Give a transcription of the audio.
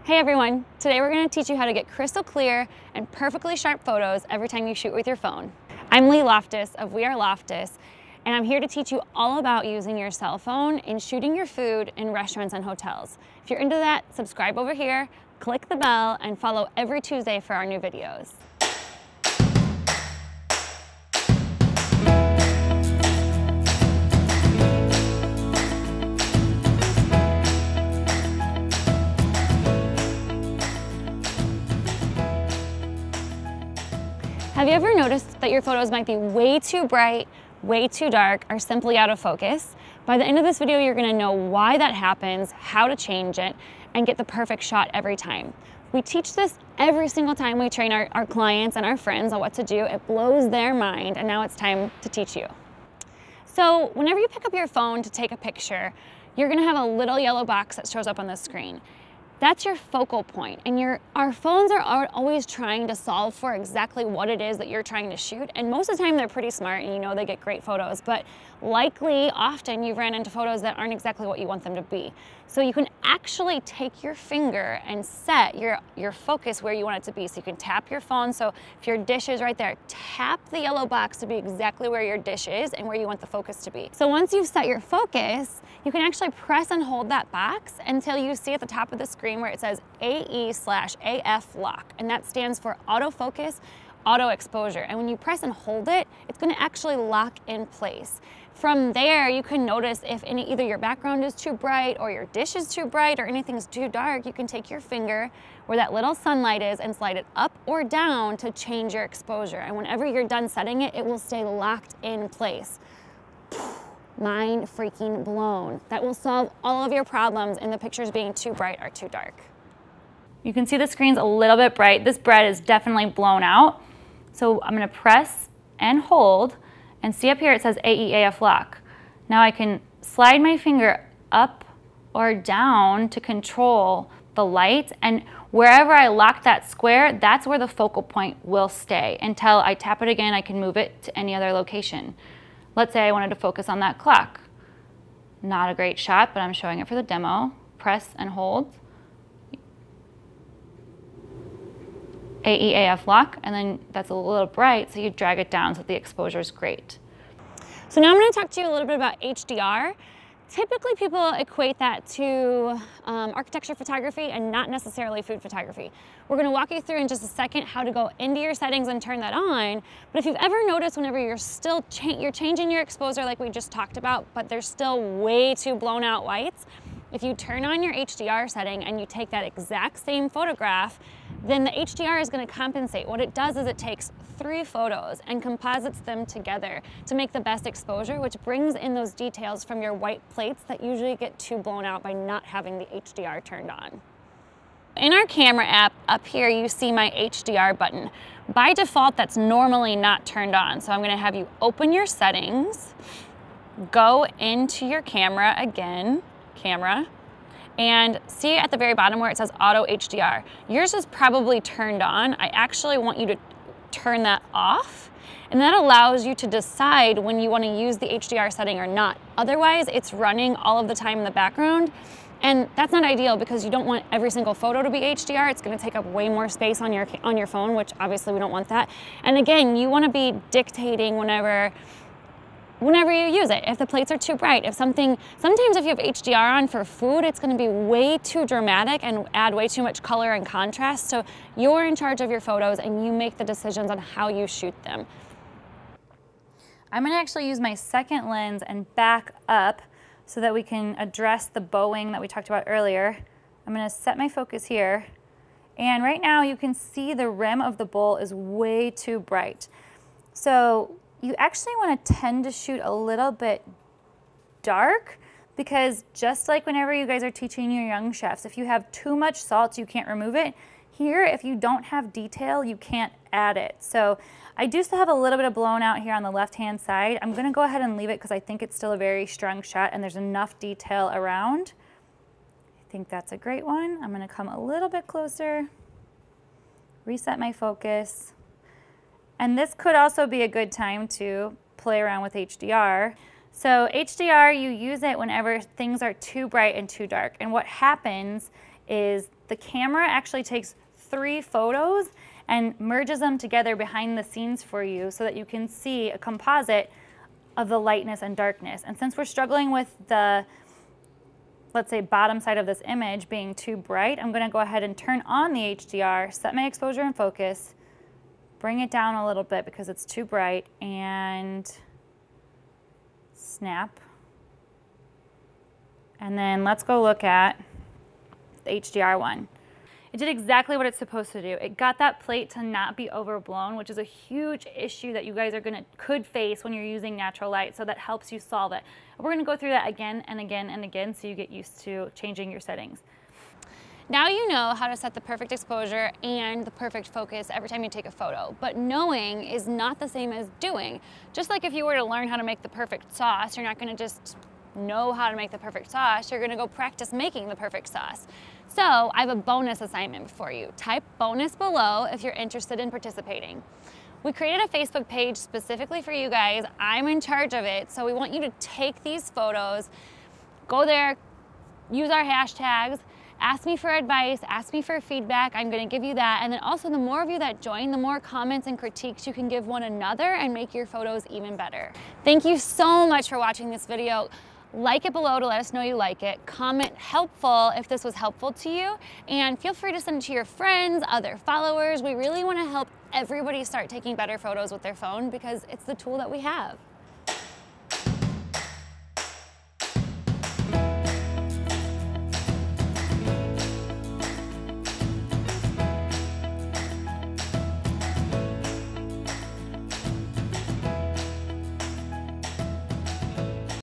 Hey everyone, today we're going to teach you how to get crystal clear and perfectly sharp photos every time you shoot with your phone. I'm Lee Loftus of We Are Loftus, and I'm here to teach you all about using your cell phone in shooting your food in restaurants and hotels. If you're into that, subscribe over here, click the bell, and follow every Tuesday for our new videos. Have you ever noticed that your photos might be way too bright, way too dark, or simply out of focus? By the end of this video, you're gonna know why that happens, how to change it, and get the perfect shot every time. We teach this every single time we train our clients and our friends on what to do. It blows their mind, and now it's time to teach you. So whenever you pick up your phone to take a picture, you're gonna have a little yellow box that shows up on the screen. That's your focal point, and our phones are always trying to solve for exactly what it is that you're trying to shoot, and most of the time they're pretty smart and you know they get great photos, but likely often you've ran into photos that aren't exactly what you want them to be. So you can actually take your finger and set your focus where you want it to be. So you can tap your phone, so if your dish is right there, tap the yellow box to be exactly where your dish is and where you want the focus to be. So once you've set your focus, you can actually press and hold that box until you see at the top of the screen where it says AE/AF lock, and that stands for autofocus, auto exposure. And when you press and hold it, it's going to actually lock in place. From there, you can notice if either your background is too bright or your dish is too bright or anything's too dark. You can take your finger where that little sunlight is and slide it up or down to change your exposure. And whenever you're done setting it, it will stay locked in place. Mind freaking blown. That will solve all of your problems in the pictures being too bright or too dark. You can see the screen's a little bit bright. This bread is definitely blown out. So I'm gonna press and hold, and see up here it says AEAF lock. Now I can slide my finger up or down to control the light, and wherever I lock that square, that's where the focal point will stay. Until I tap it again, I can move it to any other location. Let's say I wanted to focus on that clock. Not a great shot, but I'm showing it for the demo. Press and hold. AEAF lock, and then that's a little bright, so you drag it down so the exposure is great. So now I'm going to talk to you a little bit about HDR. Typically people equate that to architecture photography and not necessarily food photography. We're going to walk you through in just a second how to go into your settings and turn that on. But if you've ever noticed whenever you're changing your exposure like we just talked about, but there's still way too blown out whites, if you turn on your HDR setting and you take that exact same photograph, then the HDR is going to compensate. What it does is it takes 3 photos and composites them together to make the best exposure, which brings in those details from your white plates that usually get too blown out by not having the HDR turned on. In our camera app up here, you see my HDR button. By default, that's normally not turned on. So I'm going to have you open your settings, go into your camera again, and see at the very bottom where it says Auto HDR. Yours is probably turned on. I actually want you to turn that off, and that allows you to decide when you want to use the HDR setting or not. Otherwise, it's running all of the time in the background, and that's not ideal because you don't want every single photo to be HDR. It's going to take up way more space on your phone, which obviously we don't want that. And again, you want to be dictating whenever you use it. If the plates are too bright, sometimes if you have HDR on for food, it's going to be way too dramatic and add way too much color and contrast. So you're in charge of your photos and you make the decisions on how you shoot them. I'm going to actually use my second lens and back up so that we can address the bowing that we talked about earlier. I'm going to set my focus here, and right now you can see the rim of the bowl is way too bright. So you actually want to tend to shoot a little bit dark, because just like whenever you guys are teaching your young chefs, if you have too much salt, you can't remove it. Here, if you don't have detail, you can't add it. So I do still have a little bit of blown out here on the left-hand side. I'm going to go ahead and leave it because I think it's still a very strong shot and there's enough detail around. I think that's a great one. I'm going to come a little bit closer, reset my focus. And this could also be a good time to play around with HDR. So HDR, you use it whenever things are too bright and too dark. And what happens is the camera actually takes 3 photos and merges them together behind the scenes for you so that you can see a composite of the lightness and darkness. And since we're struggling with the, let's say, bottom side of this image being too bright, I'm gonna go ahead and turn on the HDR, set my exposure and focus, bring it down a little bit because it's too bright, and snap. And then let's go look at the HDR one. It did exactly what it's supposed to do. It got that plate to not be overblown, which is a huge issue that you guys could face when you're using natural light, so that helps you solve it. We're gonna go through that again and again and again so you get used to changing your settings. Now you know how to set the perfect exposure and the perfect focus every time you take a photo, but knowing is not the same as doing. Just like if you were to learn how to make the perfect sauce, you're not gonna just know how to make the perfect sauce, you're gonna go practice making the perfect sauce. So I have a bonus assignment for you. Type bonus below if you're interested in participating. We created a Facebook page specifically for you guys. I'm in charge of it, so we want you to take these photos, go there, use our hashtags, ask me for advice, ask me for feedback. I'm gonna give you that. And then also, the more of you that join, the more comments and critiques you can give one another and make your photos even better. Thank you so much for watching this video. Like it below to let us know you like it. Comment helpful if this was helpful to you. And feel free to send it to your friends, other followers. We really wanna help everybody start taking better photos with their phone because it's the tool that we have.